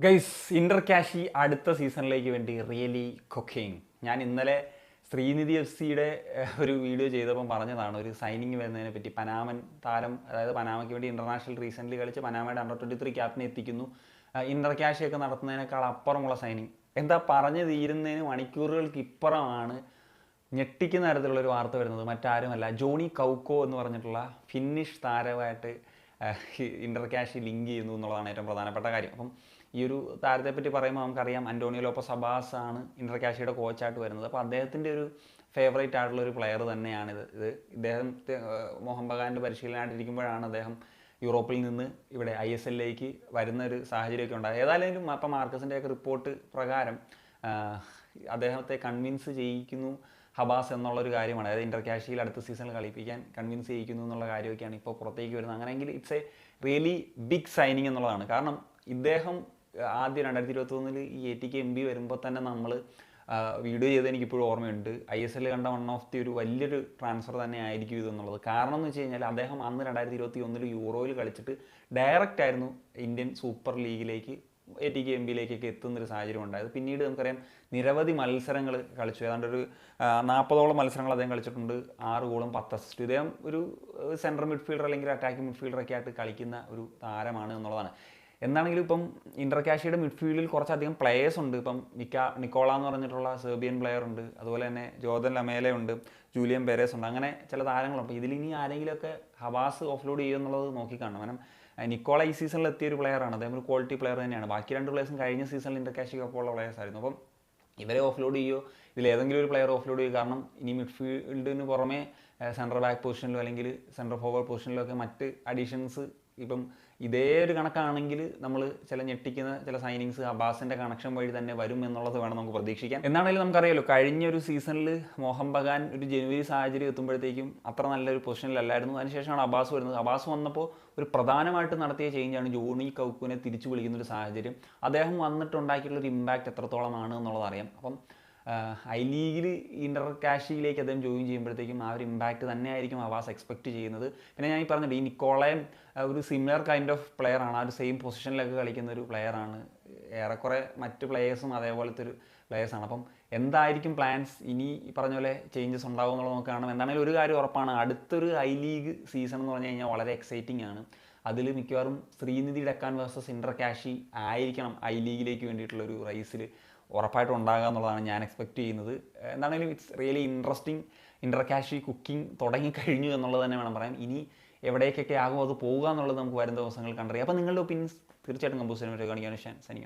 Guys Inter cache അടുത്ത സീസണിലേക്ക് വേണ്ടി really cooking. ഞാൻ ഇന്നലെ ശ്രീനിധി എഫ് സിയുടെ ഒരു വീഡിയോ ചെയ്തപ്പം പറഞ്ഞതാണ് ഒരു സൈനിങ് വരുന്നതിനെ പറ്റി. പനാമൻ താരം, അതായത് പനാമയ്ക്ക് വേണ്ടി ഇന്റർനാഷണൽ റീസെൻ്റ്ലി കളിച്ച് പനാമയുടെ അണ്ടർ 23 ക്യാപ്റ്റനെ എത്തിക്കുന്നു. ഇന്റർ കാഷിയൊക്കെ നടത്തുന്നതിനേക്കാൾ അപ്പുറമുള്ള സൈനിങ്. എന്താ പറഞ്ഞു തീരുന്നതിന് മണിക്കൂറുകൾക്ക് ഇപ്പുറമാണ് ഞെട്ടിക്കുന്ന തരത്തിലുള്ളൊരു വാർത്ത വരുന്നത്. മറ്റാരുമല്ല, ജോണി കൗക്കോ എന്ന് പറഞ്ഞിട്ടുള്ള ഫിന്നിഷ് താരമായിട്ട് ഇന്റർ കാഷി ലിങ്ക് ചെയ്യുന്നു എന്നുള്ളതാണ് ഏറ്റവും പ്രധാനപ്പെട്ട കാര്യം. അപ്പം ഈ ഒരു താരത്തെപ്പറ്റി പറയുമ്പോൾ നമുക്കറിയാം, അന്റോണിയോ ലോപ്പസ് അബാസ് ആണ് ഇന്റർ കാഷിയുടെ കോച്ചായിട്ട് വരുന്നത്. അപ്പോൾ അദ്ദേഹത്തിൻ്റെ ഒരു ഫേവറേറ്റ് ആയിട്ടുള്ള ഒരു പ്ലെയർ തന്നെയാണിത്. ഇദ്ദേഹത്തെ മോഹൻ ബഗാൻ്റെ പരിശീലനമായിട്ടിരിക്കുമ്പോഴാണ് അദ്ദേഹം യൂറോപ്പിൽ നിന്ന് ഇവിടെ ISLലേക്ക് വരുന്ന ഒരു സാഹചര്യമൊക്കെ ഉണ്ടായത്. ഏതായാലും അപ്പം മാർക്കസിൻ്റെയൊക്കെ റിപ്പോർട്ട് പ്രകാരം അദ്ദേഹത്തെ കൺവിൻസ് ചെയ്യിക്കുന്നു ഹബാസ് എന്നുള്ളൊരു കാര്യമാണ്. അതായത് ഇന്റർ കാഷിയിൽ അടുത്ത സീസണിൽ കളിപ്പിക്കാൻ കൺവിൻസ് ചെയ്യിക്കുന്നു എന്നുള്ള കാര്യമൊക്കെയാണ് ഇപ്പോൾ പുറത്തേക്ക് വരുന്നത്. അങ്ങനെയെങ്കിൽ it's a really big signing എന്നുള്ളതാണ്. കാരണം ഇദ്ദേഹം ആദ്യം 2021 ഈ ATK MB വരുമ്പോൾ തന്നെ നമ്മൾ വീഡിയോ ചെയ്ത് എനിക്കിപ്പോഴും ഓർമ്മയുണ്ട്. ISL കണ്ട വൺ ഓഫ് ദി ഒരു വലിയൊരു ട്രാൻസ്ഫർ തന്നെ ആയിരിക്കും ഇതെന്നുള്ളത്. കാരണം എന്ന് വെച്ച് കഴിഞ്ഞാൽ അദ്ദേഹം അന്ന് 2021 യൂറോയിൽ കളിച്ചിട്ട് ഡയറക്റ്റ് ആയിരുന്നു ഇന്ത്യൻ സൂപ്പർ ലീഗിലേക്ക് ATK MBയിലേക്കൊക്കെ എത്തുന്നൊരു സാഹചര്യം ഉണ്ടായത്. പിന്നീട് നമുക്കറിയാം നിരവധി മത്സരങ്ങൾ കളിച്ചു. ഏതാണ്ട് ഒരു 40ഓളം മത്സരങ്ങൾ അദ്ദേഹം കളിച്ചിട്ടുണ്ട്. 6 ഗോളും 10 അസിസ്റ്റും. ഇദ്ദേഹം ഒരു സെൻട്രൽ മിഡ്ഫീൽഡർ അല്ലെങ്കിൽ അറ്റാക്കിംഗ് മിഡ്ഫീൽഡറൊക്കെ ആയിട്ട് കളിക്കുന്ന ഒരു താരമാണ് എന്നുള്ളതാണ്. എന്താണെങ്കിലും ഇപ്പം ഇന്റർ കാഷിയുടെ മിഡ്ഫീൽഡിൽ കുറച്ചധികം പ്ലേയേഴ്സ് ഉണ്ട്. ഇപ്പം നിക്കോള എന്ന് പറഞ്ഞിട്ടുള്ള സെർബിയൻ പ്ലെയർ ഉണ്ട്. അതുപോലെ തന്നെ ജോർദൻ ലമേല ഉണ്ട്, ജൂലിയൻ പെരേസ് ഉണ്ട്. അങ്ങനെ ചില താരങ്ങളുണ്ട്. അപ്പോൾ ഇതിൽ ഇനി ആരെങ്കിലുമൊക്കെ ഹവാസ് ഓഫ്ലോഡ് ചെയ്യുമെന്നുള്ളത് നോക്കിക്കാണും. കാരണം നിക്കോള ഈ സീസണിൽ എത്തിയ ഒരു പ്ലെയറാണ്. അദ്ദേഹം ഒരു ക്വാളിറ്റി പ്ലെയർ തന്നെയാണ്. ബാക്കി 2 പ്ലേയേഴ്സും കഴിഞ്ഞ സീസണിൽ ഇന്റർ കാഷിക്കൊപ്പമുള്ള പ്ലെയേഴ്സ് ആയിരുന്നു. അപ്പം ഇവരെ ഓഫ്ലോഡ് ചെയ്യുമോ, ഇതിലേതെങ്കിലും ഒരു പ്ലെയർ ഓഫ്ലോഡ് ചെയ്യുക. കാരണം ഇനി മിഡ്ഫീൽഡിന് പുറമെ സെൻട്രൽ ബാക്ക് പൊസിഷനിലോ അല്ലെങ്കിൽ സെൻട്രൽ ഫോർവേഡ് പൊസിഷനിലോ ഒക്കെ മറ്റ് അഡീഷൻസ് ഇപ്പം ഇതേ ഒരു കണക്കാണെങ്കിൽ നമ്മൾ ചില ഞെട്ടിക്കുന്ന ചില സൈനിങ്സ് അബ്ബാസിൻ്റെ കണക്ഷൻ വഴി തന്നെ വരും എന്നുള്ളത് വേണം നമുക്ക് പ്രതീക്ഷിക്കാം. എന്നാണെങ്കിലും നമുക്കറിയാലോ, കഴിഞ്ഞ ഒരു സീസണിൽ മോഹൻ ബഗാൻ ഒരു ജനുവരി സാഹചര്യം എത്തുമ്പോഴത്തേക്കും അത്ര നല്ലൊരു പൊസിഷനിലല്ലായിരുന്നു. അതിനുശേഷമാണ് അബ്ബാസ് വരുന്നത്. അബ്ബാസ് വന്നപ്പോൾ ഒരു പ്രധാനമായിട്ട് നടത്തിയ ചേഞ്ചാണ് ജോണി കൗക്കുവിനെ തിരിച്ചു വിളിക്കുന്നൊരു സാഹചര്യം. അദ്ദേഹം വന്നിട്ടുണ്ടാക്കിയിട്ടുള്ളൊരു ഇമ്പാക്റ്റ് എത്രത്തോളമാണ് എന്നുള്ളത് അറിയാം. അപ്പം ഐ ലീഗിൽ ഇന്റർ കാഷിയിലേക്ക് അദ്ദേഹം ജോയിൻ ചെയ്യുമ്പോഴത്തേക്കും ആ ഒരു ഇമ്പാക്റ്റ് തന്നെയായിരിക്കും അവാസ് എക്സ്പെക്റ്റ് ചെയ്യുന്നത്. പിന്നെ ഞാൻ ഈ പറഞ്ഞിട്ട് ഈ നിക്കോളയും ഒരു സിമിലർ കൈൻഡ് ഓഫ് പ്ലെയർ ആണ്. ആ ഒരു സെയിം പൊസിഷനിലൊക്കെ കളിക്കുന്ന ഒരു പ്ലെയർ ആണ്. ഏറെക്കുറെ മറ്റ് പ്ലെയേഴ്സും അതേപോലത്തെ ഒരു പ്ലെയേഴ്സാണ്. അപ്പം എന്തായിരിക്കും പ്ലാൻസ്, ഇനി പറഞ്ഞ പോലെ ചേഞ്ചസ് ഉണ്ടാവും എന്നുള്ളത് നമുക്ക് കാണാം. എന്താണെങ്കിലും ഒരു കാര്യം ഉറപ്പാണ്, അടുത്തൊരു ഐ ലീഗ് സീസൺ എന്ന് പറഞ്ഞു കഴിഞ്ഞാൽ വളരെ എക്സൈറ്റിംഗ് ആണ്. അതിൽ മിക്കവാറും Srinidhi Deccan versus Inter cache ആയിരിക്കണം ഐ ലീഗിലേക്ക് വേണ്ടിയിട്ടുള്ളൊരു റേസിൽ ഉറപ്പായിട്ടും ഉണ്ടാകുക എന്നുള്ളതാണ് ഞാൻ എക്സ്പെക്റ്റ് ചെയ്യുന്നത്. എന്താണെങ്കിലും it's really interesting. Inter cache cooking തുടങ്ങിക്കഴിഞ്ഞു എന്നുള്ളത് തന്നെ വേണം പറയാൻ. ഇനി എവിടേക്കൊക്കെ ആകും അത് പോവുക എന്നുള്ളത് നമുക്ക് വരും ദിവസങ്ങൾ കണ്ടറിയാം. അപ്പോൾ നിങ്ങളുടെ ഒപ്പീനിയൻസ് തീർച്ചയായിട്ടും കമ്പോസ് ചെയ്യാൻ കാണിക്കാൻ സനിയ.